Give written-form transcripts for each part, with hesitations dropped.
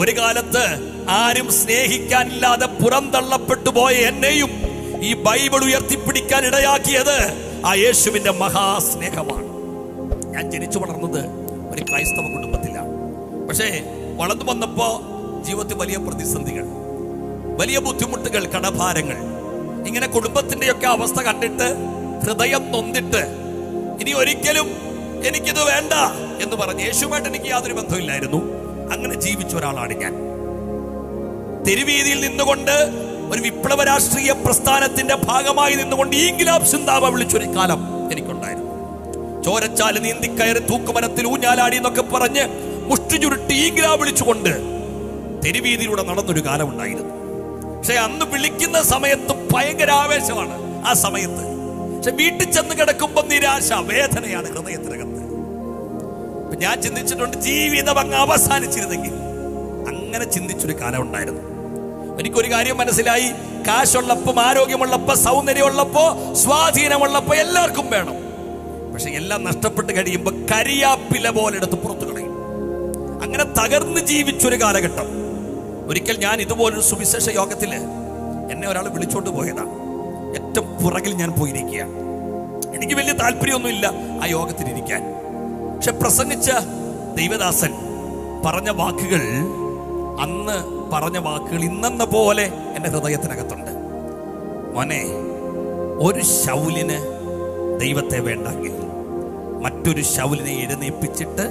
ഒരു കാലത്ത് ആരും സ്നേഹിക്കാനില്ലാതെ പുറന്തള്ളപ്പെട്ടു പോയ എന്നെയും ഈ ബൈബിൾ ഉയർത്തിപ്പിടിക്കാൻ ഇടയാക്കിയത് ആ യേശുവിന്റെ മഹാസ്നേഹമാണ്. ഞാൻ ജനിച്ചു വളർന്നത് ഒരു ക്രൈസ്തവ കുടുംബത്തിലാണ്. പക്ഷേ വളർന്നു വന്നപ്പോ ജീവിതത്തിൽ വലിയ പ്രതിസന്ധികൾ, വലിയ ബുദ്ധിമുട്ടുകൾ, കടഭാരങ്ങൾ, ഇങ്ങനെ കുടുംബത്തിന്റെയൊക്കെ അവസ്ഥ കണ്ടിട്ട് ഹൃദയം നൊന്തിട്ട് ഇനി ഒരിക്കലും എനിക്കിത് വേണ്ട എന്ന് പറഞ്ഞ്, യേശുവായിട്ട് എനിക്ക് യാതൊരു ബന്ധമില്ലായിരുന്നു, അങ്ങനെ ജീവിച്ച ഒരാളാണ് ഞാൻ. തെരുവീതിയിൽ നിന്നുകൊണ്ട് ഒരു വിപ്ലവ രാഷ്ട്രീയ പ്രസ്ഥാനത്തിന്റെ ഭാഗമായി നിന്നുകൊണ്ട് ഇൻക്ലാബ് സിന്ദാബാദ് വിളിച്ചൊരു കാലം എനിക്കുണ്ടായിരുന്നു. ചോരച്ചാല് നീന്തിക്കയറി തൂക്കുമരത്തിൽ ഊഞ്ഞാലാടി എന്നൊക്കെ പറഞ്ഞ് മുഷ്ടി ചുരുട്ടി ഇൻക്ലാബ് വിളിച്ചുകൊണ്ട് തെരുവീതിയിലൂടെ നടന്നൊരു കാലം ഉണ്ടായിരുന്നു. പക്ഷെ അന്ന് വിളിക്കുന്ന സമയത്ത് ഭയങ്കര ആവേശമാണ് ആ സമയത്ത്. പക്ഷെ വീട്ടിൽ ചെന്ന് കിടക്കുമ്പോൾ നിരാശ, വേദനയാണ് ഹൃദയത്തിനകത്ത്. ഞാൻ ചിന്തിച്ചിട്ടുണ്ട്, ജീവിതം അങ്ങ് അവസാനിച്ചിരുന്നെങ്കിൽ. അങ്ങനെ ചിന്തിച്ചൊരു കാലം ഉണ്ടായിരുന്നു. എനിക്കൊരു കാര്യം മനസ്സിലായി, കാശുള്ളപ്പോ, ആരോഗ്യമുള്ളപ്പോ, സൗന്ദര്യമുള്ളപ്പോ, സ്വാധീനമുള്ളപ്പോ എല്ലാവർക്കും വേണം. പക്ഷെ എല്ലാം നഷ്ടപ്പെട്ട് കഴിയുമ്പോൾ കരിയാപ്പില പോലെ എടുത്ത് പുറത്തു കളയും. അങ്ങനെ തകർന്ന് ജീവിച്ചൊരു കാലഘട്ടം. ഒരിക്കൽ ഞാൻ ഇതുപോലൊരു സുവിശേഷ യോഗത്തില് എന്നെ ഒരാൾ വിളിച്ചോണ്ട് പോയതാണ്. ഏറ്റവും പുറകിൽ ഞാൻ പോയിരിക്കുകയാണ്. എനിക്ക് വലിയ താല്പര്യമൊന്നുമില്ല ആ യോഗത്തിലിരിക്കാൻ. പക്ഷെ പ്രസംഗിച്ച ദൈവദാസൻ പറഞ്ഞ വാക്കുകൾ, അന്ന് പറഞ്ഞ വാക്കുകൾ ഇന്നെന്ന പോലെ എൻ്റെ ഹൃദയത്തിനകത്തുണ്ട്. മോനെ, ഒരു ശൗലിന് ദൈവത്തെ വേണ്ടെങ്കിൽ മറ്റൊരു ശൗലിനെ എഴുന്നേൽപ്പിച്ചിട്ട്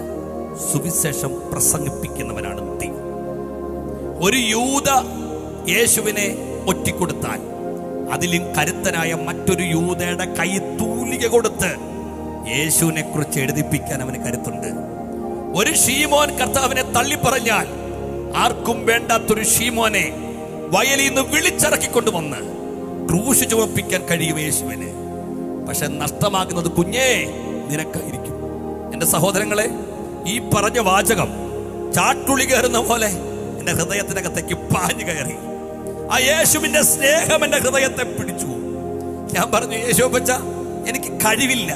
സുവിശേഷം പ്രസംഗിപ്പിക്കുന്നവനാണ് ദൈവം. ഒരു യൂദ യേശുവിനെ ഒറ്റിക്കൊടുത്താൽ അതിലും കരുത്തനായ മറ്റൊരു യൂദയുടെ കൈ തൂലിക കൊടുത്ത് യേശുവിനെ കുറിച്ച് എഴുതിപ്പിക്കാൻ അവന് കരുത്തുണ്ട്. ഒരു ശീമോൻ കർത്താവിനെ തള്ളിപ്പറഞ്ഞാൽ ആർക്കും വേണ്ടാത്തൊരു ശീമോനെ വയലിൽ നിന്ന് വിളിച്ചിറക്കിക്കൊണ്ടുവന്ന് ക്രൂശ് ചുമപ്പിക്കാൻ കഴിയും യേശുവിന്. പക്ഷെ നഷ്ടമാകുന്നത് കുഞ്ഞേ നിനക്കായിരിക്കും. എന്റെ സഹോദരങ്ങളെ, ഈ പറഞ്ഞ വാചകം ചാട്ടുളി കയറുന്ന പോലെ എന്റെ ഹൃദയത്തിനകത്തേക്ക് പാഞ്ഞു കയറി. ആ യേശുവിന്റെ സ്നേഹം എന്റെ ഹൃദയത്തെ പിടിച്ചു. ഞാൻ പറഞ്ഞു, യേശുവപ്പച്ച, എനിക്ക് കഴിവില്ല,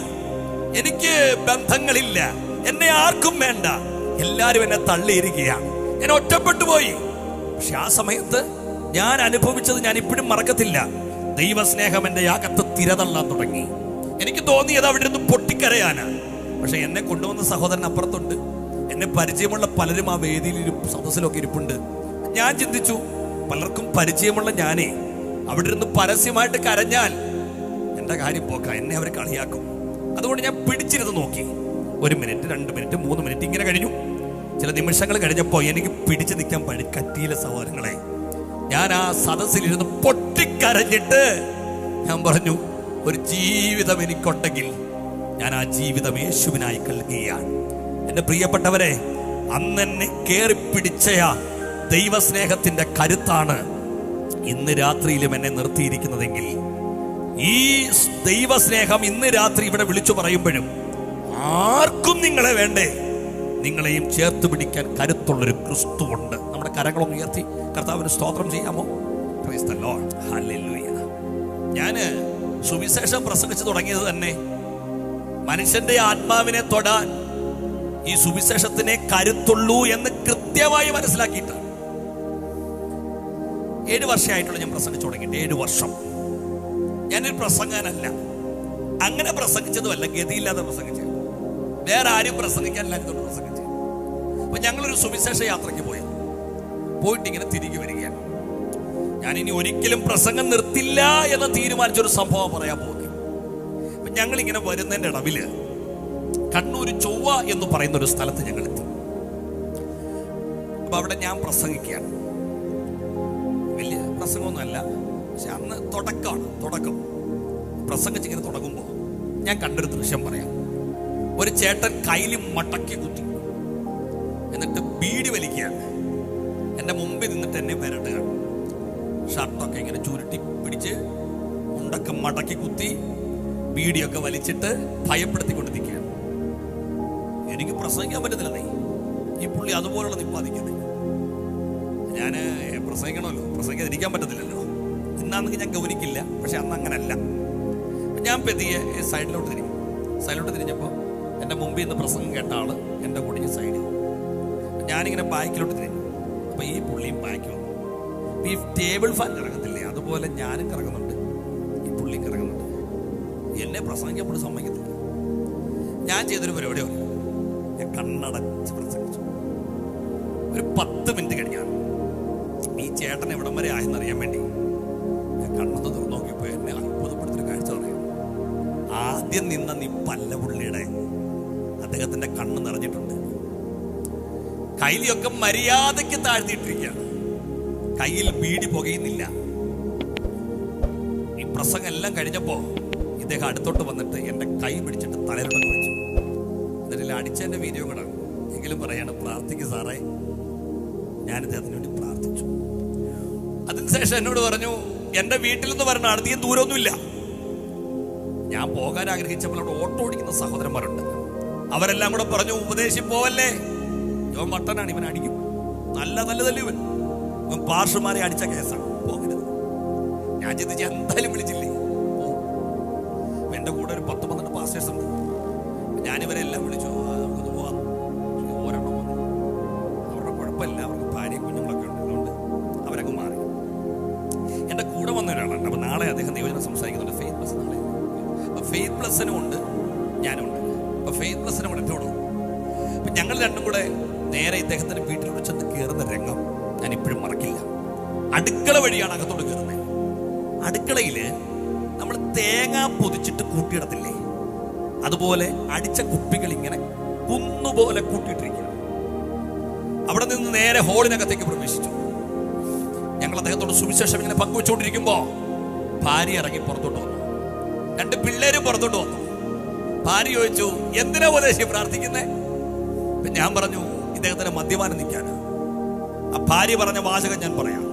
എനിക്ക് ബന്ധങ്ങളില്ല, എന്നെ ആർക്കും വേണ്ട, എല്ലാരും എന്നെ തള്ളിയിരിക്കുകയാണ്, ഞാൻ ഒറ്റപ്പെട്ടു പോയി. പക്ഷെ ആ സമയത്ത് ഞാൻ അനുഭവിച്ചത് ഞാൻ ഇപ്പോഴും മറക്കത്തില്ല. ദൈവസ്നേഹം എന്റെ അകത്ത് തിരതള്ളാൻ തുടങ്ങി. എനിക്ക് തോന്നിയത് അവിടെ നിന്ന് പൊട്ടിക്കരയാനാ. പക്ഷെ എന്നെ കൊണ്ടുവന്ന സഹോദരൻ അപ്പുറത്തുണ്ട്. എന്നെ പരിചയമുള്ള പലരും ആ വേദിയിലും സദസ്സിലൊക്കെ ഇരിപ്പുണ്ട്. ഞാൻ ചിന്തിച്ചു, പലർക്കും പരിചയമുള്ള ഞാനേ അവിടെ ഇരുന്ന് പരസ്യമായിട്ട് കരഞ്ഞാൽ എന്റെ കാര്യം പോക്കാം, എന്നെ അവർ കളിയാക്കും. അതുകൊണ്ട് ഞാൻ പിടിച്ചിരുന്ന് നോക്കി. 1 മിനിറ്റ്, 2 മിനിറ്റ്, 3 മിനിറ്റ് ഇങ്ങനെ കഴിഞ്ഞു. ചില നിമിഷങ്ങൾ കഴിഞ്ഞപ്പോൾ എനിക്ക് പിടിച്ചു നിൽക്കാൻ പറ്റിയില്ല സഹോദരങ്ങളെ. ഞാൻ ആ സദസ്സിലിരുന്ന് പൊട്ടിക്കരഞ്ഞിട്ട് ഞാൻ പറഞ്ഞു, ഒരു ജീവിതം എനിക്കുണ്ടെങ്കിൽ ഞാൻ ആ ജീവിതം യേശുവിനായി നൽകുകയാണ്. എന്റെ പ്രിയപ്പെട്ടവരെ, അന്നെന്നെ കേറിപ്പിടിച്ചയ ദൈവസ്നേഹത്തിന്റെ കരുത്താണ് ഇന്ന് രാത്രിയിലും എന്നെ നിർത്തിയിരിക്കുന്നതെങ്കിൽ, ഈ ദൈവസ്നേഹം ഇന്ന് രാത്രി ഇവിടെ വിളിച്ചു പറയുമ്പോഴും ആർക്കും നിങ്ങളെ വേണ്ടേ, നിങ്ങളെയും ചേർത്ത് പിടിക്കാൻ കരുത്തുള്ളൊരു ക്രിസ്തുവുണ്ട്. നമ്മുടെ കരങ്ങളൊന്ന് ഉയർത്തി കർത്താവിന് സ്തോത്രം ചെയ്യാമോ? Praise the Lord, hallelujah. ഞാന് സുവിശേഷം പ്രസംഗിച്ചു തുടങ്ങിയത് തന്നെ മനുഷ്യന്റെ ആത്മാവിനെ തൊടാൻ ഈ സുവിശേഷത്തിനെ കരുത്തുള്ളൂ എന്ന് കൃത്യമായി മനസ്സിലാക്കിയിട്ടാണ്. 7 വർഷമായിട്ടുള്ള ഞാൻ പ്രസംഗിച്ചു തുടങ്ങിയിട്ട്. 7 വർഷം. ഞാനൊരു പ്രസംഗനല്ല, അങ്ങനെ പ്രസംഗിച്ചതുമല്ല, ഗതിയില്ലാതെ പ്രസംഗിച്ചു. വേറെ ആരും പ്രസംഗിക്കാനില്ലാത്തതുകൊണ്ട് പ്രസംഗിച്ചു. അപ്പൊ ഞങ്ങളൊരു സുവിശേഷ യാത്രയ്ക്ക് പോയിട്ട് ഇങ്ങനെ തിരികെ വരികയാണ്. ഞാൻ ഇനി ഒരിക്കലും പ്രസംഗം നിർത്തില്ല എന്ന് തീരുമാനിച്ചൊരു സംഭവം പറയാൻ പോകുന്നത്. അപ്പൊ ഞങ്ങളിങ്ങനെ വരുന്നതിന്റെ ഇടവില് കണ്ണൂർ ചൊവ്വ എന്ന് പറയുന്ന ഒരു സ്ഥലത്ത് ഞങ്ങൾ എത്തി. അപ്പൊ അവിടെ ഞാൻ പ്രസംഗിക്കുകയാണ്. വലിയ പ്രസംഗമൊന്നുമല്ല, പക്ഷെ അന്ന് തുടക്കം പ്രസംഗിച്ചിങ്ങനെ തുടങ്ങുമ്പോൾ ഞാൻ കണ്ടൊരു ദൃശ്യം പറയാം. ഒരു ചേട്ടൻ കയ്യിൽ മടക്കി കുത്തി, എന്നിട്ട് ബീഡി വലിക്കുകയാണ്. എൻ്റെ മുമ്പിൽ നിന്നിട്ട് എന്നെ വരട്ടുകയാണ്. ഷർട്ടൊക്കെ ഇങ്ങനെ ചുരുട്ടി പിടിച്ച് മുണ്ടൊക്കെ മടക്കി കുത്തി ബീഡിയൊക്കെ വലിച്ചിട്ട് ഭയപ്പെടുത്തിക്കൊണ്ട് നിൽക്കുകയാണ്. എനിക്ക് പ്രസംഗിക്കാൻ പറ്റുന്നില്ല. ഈ പുള്ളി അതുപോലുള്ള നിപ്പാദിക്കുന്നത്. ഞാൻ പ്രസംഗിക്കണമല്ലോ, പ്രസംഗിക്കാതിരിക്കാൻ പറ്റത്തില്ലല്ലോ. ഇന്നാണെങ്കിൽ ഞാൻ ഗൗനിക്കില്ല, പക്ഷെ അന്ന് അങ്ങനല്ല. ഞാൻ പെതിയെ സൈഡിലോട്ട് തിരിഞ്ഞപ്പോൾ എൻ്റെ മുമ്പിൽ നിന്ന് പ്രസംഗം കേട്ട ആള് എൻ്റെ കൂടെ സൈഡിൽ, ഞാനിങ്ങനെ ബാക്കിലോട്ട് തിരിഞ്ഞു. അപ്പൊ ഈ ഈ ടേബിൾ ഫാൻ കറങ്ങത്തില്ലേ, അതുപോലെ ഞാനും കറങ്ങുന്നുണ്ട്, ഈ പുള്ളിയും കറങ്ങുന്നുണ്ട്. എന്നെ പ്രസംഗിക്കപ്പോൾ സമ്മതിക്കത്തില്ല. ഞാൻ ചെയ്തൊരു പരിപാടി പറഞ്ഞു, ഞാൻ കണ്ണടച്ച് പ്രസംഗിച്ചു. ഒരു 10 മിനിറ്റ് കഴിഞ്ഞാണ് ഈ ചേട്ടൻ എവിടം വരെ ആയെന്നറിയാൻ വേണ്ടി ഞാൻ കണ്ണൊന്ന് തുറന്നു നോക്കിയപ്പോൾ എന്നെ അത്ഭുതപ്പെടുത്തൊരു കാഴ്ച പറയാം. ആദ്യം നിന്ന നീ പല്ല പുള്ളിയുടെ അദ്ദേഹത്തിന്റെ കണ്ണ് നിറഞ്ഞിട്ടുണ്ട്. കയ്യിലൊക്കെ മര്യാദയ്ക്ക് താഴ്ത്തിയിട്ടിരിക്കുകയാണ്, കയ്യിൽ ബീഡി പുകയുന്നില്ല. ഈ പ്രസംഗം എല്ലാം കഴിഞ്ഞപ്പോ ഇദ്ദേഹം അടുത്തോട്ട് വന്നിട്ട് എന്റെ കൈ പിടിച്ചിട്ട് തലയിലോട്ട് വെച്ചു. എന്നിട്ട് അടിച്ചെന്റെ വീഡിയോ കൂടെ എങ്കിലും പറയാണ്, പ്രാർത്ഥിക്കും സാറേ. ഞാനിത് അതിനു വേണ്ടി പ്രാർത്ഥിച്ചു. അതിനുശേഷം എന്നോട് പറഞ്ഞു, എന്റെ വീട്ടിൽ നിന്ന് പറഞ്ഞ അധികം ദൂരമൊന്നുമില്ല. ഞാൻ പോകാൻ ആഗ്രഹിച്ചപ്പോൾ അവിടെ ഓട്ടോ ഓടിക്കുന്ന സഹോദരന്മാരുണ്ട്. അവരെല്ലാം കൂടെ പറഞ്ഞു, ഉപദേശി പോവല്ലേ, ഇവൻ മട്ടനാണ്, ഇവൻ അടിക്കും, നല്ല തല്ലു ഇവൻ പാർഷമാരെ അടിച്ച കേസാണ്, പോകരുത്. ഞാൻ ചിന്തിച്ച് എന്തായാലും വിളിച്ചില്ലേ പോവും. എന്റെ കൂടെ ഒരു 10-12 പാസ്റ്റേഴ്സ് ഉണ്ട്. ഞാനിവരെല്ലാം വിളിച്ചു, നമുക്ക് പോവാം. ഒരെണ്ണം വന്നു, അവരുടെ കുഴപ്പമില്ല, അവർക്ക് ഭാര്യയും കുഞ്ഞുങ്ങളൊക്കെ ഉണ്ട്, അതുകൊണ്ട് അവരങ്ങ് മാറി. എന്റെ കൂടെ വന്ന ഒരാളുണ്ട്. അപ്പൊ നാളെ അദ്ദേഹം ദൈവജനം സംസാരിക്കുന്നുണ്ട്. ഫെയ്ത്ത് പ്ലസ് നാളെ. അപ്പൊ ഫെയ്ത്ത് പ്ലസിനും ഉണ്ട്, ഞാനുണ്ട്. അപ്പൊ ഫെയ്ത്ത് പ്ലസിനെ വിളിച്ചോളൂ. അപ്പൊ ഞങ്ങൾ രണ്ടും കൂടെ നേരെ ഇദ്ദേഹത്തിന്റെ വീട്ടിലൂടെ ചെന്ന് കയറുന്ന രംഗം ഞാൻ ഇപ്പോഴും മറക്കില്ല. അടുക്കള വഴിയാണ് അകത്തോട് കയറുന്നത്. അടുക്കളയില് നമ്മൾ തേങ്ങ പൊതിച്ചിട്ട് കൂട്ടിയിടത്തില്ലേ, അതുപോലെ അടിച്ച കുപ്പികൾ ഇങ്ങനെ കുന്നുപോലെ കൂട്ടിയിട്ടിരിക്കുക. അവിടെ നിന്ന് നേരെ ഹോളിനകത്തേക്ക് പ്രവേശിച്ചു. ഞങ്ങൾ അദ്ദേഹത്തോട് സുവിശേഷം ഇങ്ങനെ പങ്കുവെച്ചുകൊണ്ടിരിക്കുമ്പോ ഭാര്യ ഇറങ്ങി പുറത്തോട്ട് വന്നു. 2 പിള്ളേരും പുറത്തോട്ട് വന്നു. ഭാര്യ ചോദിച്ചു, എന്തിനാ ഉപദേശി പ്രാർത്ഥിക്കുന്നേ? ഞാൻ പറഞ്ഞു, ഇദ്ദേഹത്തിന് മദ്യപാനം നിൽക്കാനാ. ആ ഭാര്യ പറഞ്ഞ വാചകം ഞാൻ പറയാം,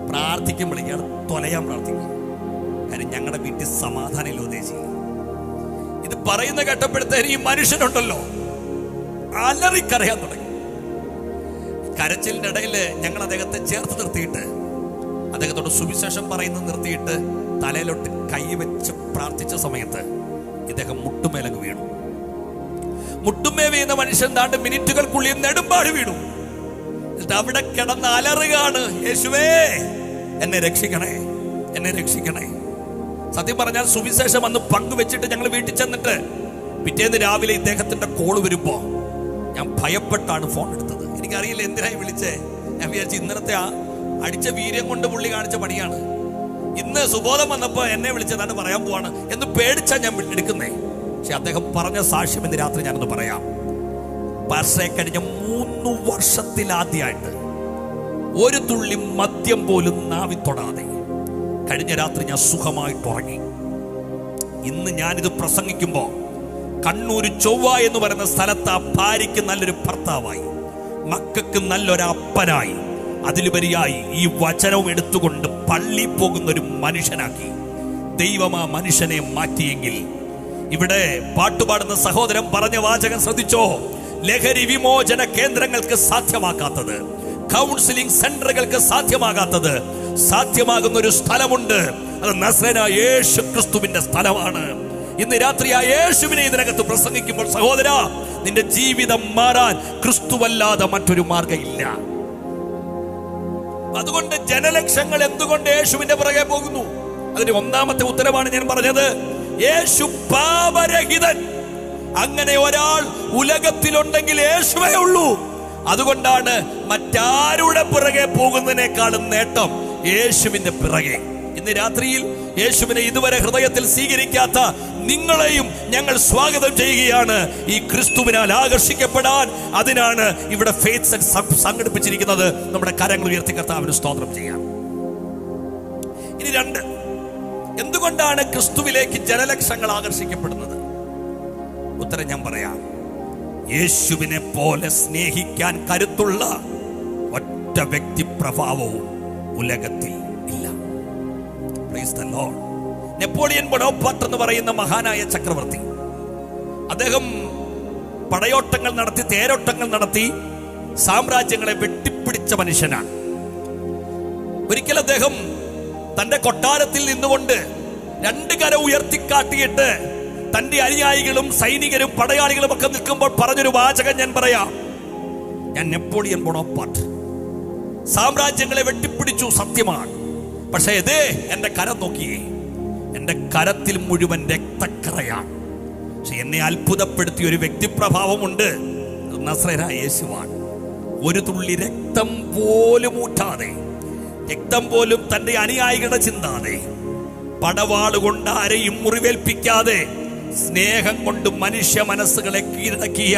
പ്രാർത്ഥിക്കുമ്പോൾ ഇയാൾ തൊലയാൻ പ്രാർത്ഥിക്കുക. കാര്യം ഞങ്ങളുടെ വീട്ടിൽ സമാധാനമില്ല ഉദ്ദേശി. ഇത് പറയുന്ന കേട്ടപ്പോഴത്തേന് ഈ മനുഷ്യനുണ്ടല്ലോ അലറിക്കരയാൻ തുടങ്ങി. കരച്ചിലിന്റെ ഇടയിൽ ഞങ്ങൾ അദ്ദേഹത്തെ ചേർത്ത് നിർത്തിയിട്ട് അദ്ദേഹത്തോട് സുവിശേഷം പറയുന്നത് നിർത്തിയിട്ട് തലയിലോട്ട് കൈവച്ച് പ്രാർത്ഥിച്ച സമയത്ത് ഇദ്ദേഹം മുട്ടുമേലങ്ങ് വീണു. മുട്ടുമേ വീണ മനുഷ്യൻ താണ്ട് മിനിറ്റുകൾക്കുള്ളിൽ നെടുമ്പാട് വീണു. എന്നിട്ട് അവിടെ കിടന്ന് അലറുകയാണ്, യേശുവേ എന്നെ രക്ഷിക്കണേ, എന്നെ രക്ഷിക്കണേ. സത്യം പറഞ്ഞാൽ സുവിശേഷം അന്ന് പങ്കുവെച്ചിട്ട് ഞങ്ങൾ വീട്ടിൽ ചെന്നിട്ട് പിറ്റേന്ന് രാവിലെ ഇദ്ദേഹത്തിന്റെ കോള് വരുമ്പോ ഞാൻ ഭയപ്പെട്ടാണ് ഫോൺ എടുത്തത്. എനിക്കറിയില്ല എന്തിനായി വിളിച്ചേ. ഞാൻ വിചാരിച്ചു ഇന്നലത്തെ ആ അടിച്ച വീര്യം കൊണ്ട് പുള്ളി കാണിച്ച പണിയാണ്. ഇന്ന് സുബോധം വന്നപ്പോ എന്നെ വിളിച്ചതാണ് പറയാൻ പോവാണ് എന്ന് പേടിച്ചാ ഞാൻ എടുക്കുന്നേ. പക്ഷെ അദ്ദേഹം പറഞ്ഞ സാക്ഷ്യം ഇന്ന് രാത്രി ഞാനൊന്ന് പറയാം. പക്ഷേ കഴിഞ്ഞ 3 വർഷത്തിലാദ്യമായിട്ട് ഒരു തുള്ളി മദ്യം പോലും നാവി തൊടാതെ കഴിഞ്ഞ രാത്രി ഞാൻ സുഖമായിട്ട് ഉറങ്ങി. ഇന്ന് ഞാനിത് പ്രസംഗിക്കുമ്പോ കണ്ണൂർ ചൊവ്വ എന്ന് പറയുന്ന സ്ഥലത്ത് ആ ഭാര്യയ്ക്ക് നല്ലൊരു ഭർത്താവായി, മക്കൾക്ക് നല്ലൊരു അപ്പനായി, അതിലുപരിയായി ഈ വചനവും എടുത്തുകൊണ്ട് പള്ളി പോകുന്ന ഒരു മനുഷ്യനാക്കി ദൈവം ആ മനുഷ്യനെ മാറ്റിയെങ്കിൽ, ഇവിടെ പാട്ടുപാടുന്ന സഹോദരൻ പറഞ്ഞ വാചകം ശ്രദ്ധിച്ചോ, ലഹരി വിമോചന കേന്ദ്രങ്ങൾക്ക് സാധ്യമാക്കാത്തത്, കൗൺസിലിംഗ് സെന്ററുകൾക്ക് സാധ്യമാകാത്തത്, സാധ്യമാകുന്ന ഒരു സ്ഥലമുണ്ട്. അത് നസ്രേനായ യേശു ക്രിസ്തുവിന്റെ സ്ഥലമാണ്. ഇന്ന് രാത്രി ആ യേശുവിനെ ഇതിനകത്ത് പ്രസംഗിക്കുമ്പോൾ സഹോദര, നിന്റെ ജീവിതം മാറാൻ ക്രിസ്തുവല്ലാതെ മറ്റൊരു മാർഗമില്ല. അതുകൊണ്ട് ജനലക്ഷങ്ങൾ എന്തുകൊണ്ട് യേശുവിന്റെ പുറകെ പോകുന്നു? അതിന്റെ ഒന്നാമത്തെ ഉത്തരവാണ് ഞാൻ പറഞ്ഞത്. യേശു പാപരഹിതൻ. അങ്ങനെ ഒരാൾ ഉലകത്തിലുണ്ടെങ്കിൽ യേശുവേ ഉള്ളൂ. അതുകൊണ്ടാണ് മറ്റാരുടെ പുറകെ പോകുന്നതിനേക്കാളും നേട്ടം യേശുവിന്റെ പിറകെ. ഇന്ന് രാത്രിയിൽ യേശുവിനെ ഇതുവരെ ഹൃദയത്തിൽ സ്വീകരിക്കാത്ത നിങ്ങളെയും ഞങ്ങൾ സ്വാഗതം ചെയ്യുകയാണ്. ഈ ക്രിസ്തുവിനാൽ ആകർഷിക്കപ്പെടാൻ അതിനാണ് ഇവിടെ ഫെയ്ത്ത് സെറ്റ് സംഘടിപ്പിച്ചിരിക്കുന്നത്. നമ്മുടെ കരങ്ങൾ ഉയർത്തി കർത്താവിന് സ്തോത്രം ചെയ്യാം. ഇനി 2, എന്തുകൊണ്ടാണ് ക്രിസ്തുവിലേക്ക് ജനലക്ഷങ്ങൾ ആകർഷിക്കപ്പെടുന്നത്? ഉത്തരം ഞാൻ പറയാം. യേശുവിനെ പോലെ സ്നേഹിക്കാൻ കരുത്തുള്ള ഒറ്റ വ്യക്തി പ്രഭാവവും ഉലകത്തിൽ ഇല്ല. Praise the Lord. നെപ്പോളിയൻ ബൊണോപ്പാർട്ട് എന്ന് പറയുന്ന മഹാനായ ചക്രവർത്തി, അദ്ദേഹം പടയോട്ടങ്ങൾ നടത്തി, തേരോട്ടങ്ങൾ നടത്തി സാമ്രാജ്യങ്ങളെ വെട്ടിപ്പിടിച്ച മനുഷ്യനാണ്. ഒരിക്കൽ അദ്ദേഹം തന്റെ കൊട്ടാരത്തിൽ നിന്നുകൊണ്ട് 2 കര ഉയർത്തിക്കാട്ടിയിട്ട് തന്റെ അനുയായികളും സൈനികരും പടയാളികളും ഒക്കെ നിൽക്കുമ്പോൾ പറഞ്ഞൊരു വാചകം ഞാൻ പറയാം. ഞാൻ നെപ്പോളിയൻ ബൊണോപ്പാർട്ട് സാമ്രാജ്യങ്ങളെ വെട്ടിപ്പിടിച്ചു, സത്യമാണ്. പക്ഷേ ഇതേ എന്റെ കരം നോക്കിയേ, എന്റെ കരത്തിൽ മുഴുവൻ രക്തക്കറയാണ്. പക്ഷെ എന്നെ അത്ഭുതപ്പെടുത്തിയ ഒരു വ്യക്തിപ്രഭാവമുണ്ട്. നസ്രയനായ യേശുവാണ്. ഒരു തുള്ളി രക്തം പോലും ഊറ്റാതെ, രക്തം പോലും തന്റെ അനുയായികളെ ചിന്താതെ, പടവാളുകൊണ്ട് ആരെയും മുറിവേൽപ്പിക്കാതെ, സ്നേഹം കൊണ്ട് മനുഷ്യ മനസ്സുകളെ കീഴടക്കിയ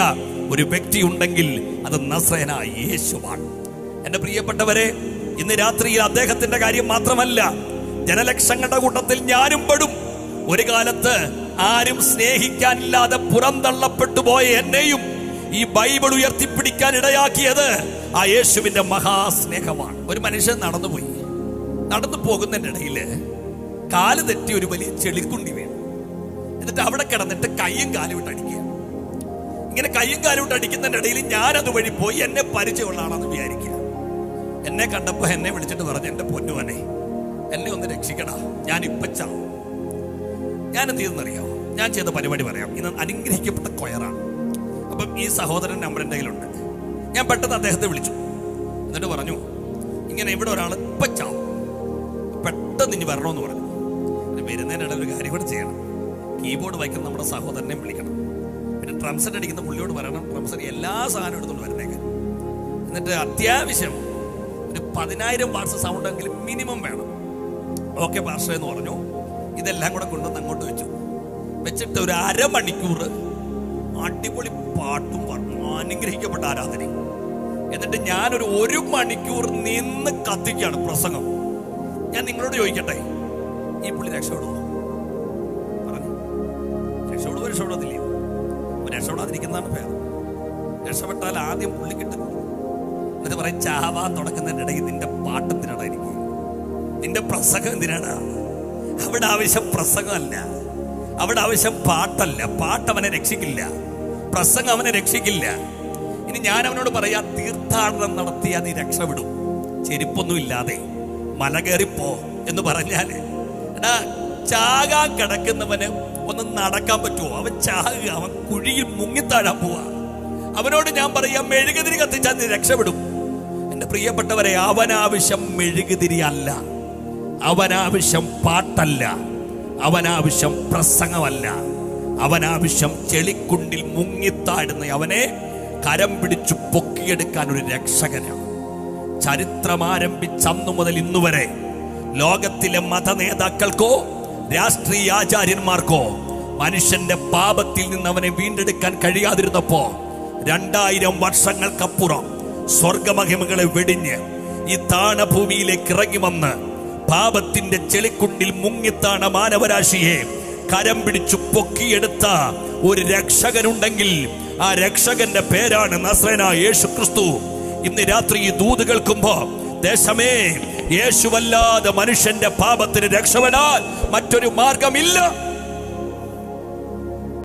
ഒരു വ്യക്തി ഉണ്ടെങ്കിൽ അത് നസ്രയനായ യേശുവാണ്. എന്റെ പ്രിയപ്പെട്ടവരെ, ഇന്ന് രാത്രിയിൽ അദ്ദേഹത്തിന്റെ കാര്യം മാത്രമല്ല, ജനലക്ഷങ്ങളുടെ കൂട്ടത്തിൽ ഞാനും പെടും. ഒരു കാലത്ത് ആരും സ്നേഹിക്കാനില്ലാതെ പുറന്തള്ളപ്പെട്ടു പോയ എന്നെയും ഈ ബൈബിൾ ഉയർത്തിപ്പിടിക്കാൻ ഇടയാക്കിയത് ആ യേശുവിന്റെ മഹാസ്നേഹമാണ്. ഒരു മനുഷ്യൻ നടന്നു പോകുന്നതിന്റെ ഇടയില് കാല് തെറ്റി ഒരു വലിയ ചെളിക്കുണ്ടി വീണു. എന്നിട്ട് അവിടെ കിടന്നിട്ട് കയ്യും കാലും ഇട്ട് അടിക്കുക. ഇങ്ങനെ കയ്യും കാലും ഇട്ട് അടിക്കുന്നതിന്റെ ഇടയിൽ ഞാൻ അതുവഴി പോയി എന്നെ പരിചയമുള്ള ആളാണെന്ന് വിചാരിക്കുക. എന്നെ കണ്ടപ്പോ എന്നെ വിളിച്ചിട്ട് പറഞ്ഞു, എന്റെ പൊന്നുവനെ, എന്നെ ഒന്ന് രക്ഷിക്കടാ, ഞാൻ ഇപ്പൊ ചാവും. ഞാൻ എന്ത് ചെയ്തെന്നറിയോ? ഞാൻ ചെയ്ത പരിപാടി പറയാം. ഇന്ന് അനുഗ്രഹിക്കപ്പെട്ട കൊയറാണ്. അപ്പം ഈ സഹോദരൻ നമ്പർ എൻ്റെ കയ്യിലുണ്ട്. ഞാൻ പെട്ടെന്ന് അദ്ദേഹത്തെ വിളിച്ചു. എന്നിട്ട് പറഞ്ഞു, ഇങ്ങനെ ഇവിടെ ഒരാൾ ഇപ്പം ചാവും, പെട്ടെന്ന് ഇനി വരണമെന്ന് പറഞ്ഞു. വരുന്നതിനിടയിൽ ഒരു കാര്യം കൂടെ ചെയ്യണം. കീബോർഡ് വായിക്കുന്ന നമ്മുടെ സഹോദരനെയും വിളിക്കണം. പിന്നെ ഡ്രംസെറ്റ് അടിക്കുന്ന പുള്ളിയോട് പറയണം ഡ്രംസെറ്റ് എല്ലാ സാധനവും എടുത്തുകൊണ്ട് വരുന്നേക്കാൻ. എന്നിട്ട് അത്യാവശ്യം ഒരു 10,000 വാട്സ് സൗണ്ട് എങ്കിലും മിനിമം വേണം. ഓക്കെ പാസ്റ്റർ എന്ന് പറഞ്ഞു. ഇതെല്ലാം കൂടെ കൊണ്ടുവന്ന് അങ്ങോട്ട് വെച്ചിട്ട് ഒരു അരമണിക്കൂർ അടിപൊളി പാട്ടും പറഞ്ഞു, അനുഗ്രഹിക്കപ്പെട്ട ആരാധനയും. എന്നിട്ട് ഞാനൊരു 1 മണിക്കൂർ നിന്ന് കത്തിക്കാണ് പ്രസംഗം. ഞാൻ നിങ്ങളോട് ചോദിക്കട്ടെ, ഈ പുള്ളി രക്ഷപ്പെടുമോ? പറഞ്ഞു, രക്ഷപ്പെടത്തില്ലേ? രക്ഷപ്പെടാതിരിക്കുന്നതാണ് പേര്. രക്ഷപ്പെട്ടാൽ ആദ്യം പുള്ളി കിട്ടും. എന്നിട്ട് പറയും, ചാവാൻ തുടക്കുന്നതിൻ്റെ ഇടയിൽ നിന്റെ പാട്ടെന്തിനാണ് എനിക്ക്, നിന്റെ പ്രസംഗം എന്തിനാണ്? അവിടെ ആവശ്യം പ്രസംഗമല്ല, അവിടെ ആവശ്യം പാട്ടല്ല. പാട്ട് അവനെ രക്ഷിക്കില്ല, പ്രസംഗം അവനെ രക്ഷിക്കില്ല. ഇനി ഞാൻ അവനോട് പറയാ, തീർത്ഥാടനം നടത്തിയാൽ നീ രക്ഷപ്പെടും, ചെരുപ്പൊന്നും ഇല്ലാതെ മല കയറിപ്പോ എന്ന് പറഞ്ഞാല്, എടാ ചാകാൻ കിടക്കുന്നവന് ഒന്ന് നടക്കാൻ പറ്റുമോ? അവൻ ചാകുക, അവൻ കുഴിയിൽ മുങ്ങിത്താഴാൻ പോവാ. അവനോട് ഞാൻ പറയാം, മെഴുകുതിരി കത്തിച്ചാൽ നീ രക്ഷപ്പെടും. എന്റെ പ്രിയപ്പെട്ടവരെ, അവനാവശ്യം മെഴുകുതിരി അല്ല, അവനാവശ്യം പാട്ടല്ല, അവനാവശ്യം പ്രസംഗമല്ല, അവനാവശ്യം ചെളിക്കുണ്ടിൽ മുങ്ങിത്താടുന്ന അവനെ കരം പിടിച്ചു പൊക്കിയെടുക്കാൻ ഒരു രക്ഷകനാണ്. ചരിത്രം ആരംഭിച്ച അന്നു മുതൽ ഇന്നുവരെ ലോകത്തിലെ മത നേതാക്കൾക്കോ രാഷ്ട്രീയ ആചാര്യന്മാർക്കോ മനുഷ്യന്റെ പാപത്തിൽ നിന്ന് അവനെ വീണ്ടെടുക്കാൻ കഴിയാതിരുന്നപ്പോ 2000 വർഷങ്ങൾക്കപ്പുറം സ്വർഗമഹിമകളെ വെടിഞ്ഞ് ഈ താണഭൂമിയിലേക്ക് ഇറങ്ങി വന്ന് പാപത്തിന്റെ ചെളിക്കുണ്ടിൽ മുങ്ങിത്താണ മാനവരാശിയെ കരം പിടിച്ചു പൊക്കിയെടുത്ത ഒരു രക്ഷകനുണ്ടെങ്കിൽ ആ രക്ഷകന്റെ പേരാണ് നസ്രയനായ യേശു ക്രിസ്തു. ഇന്ന് രാത്രി ഈ ദൂത് കേൾക്കുമ്പോ, ദേശമേ, യേശുവല്ലാതെ മനുഷ്യന്റെ പാപത്തിന് രക്ഷപ്പെടാൻ മറ്റൊരു മാർഗമില്ല.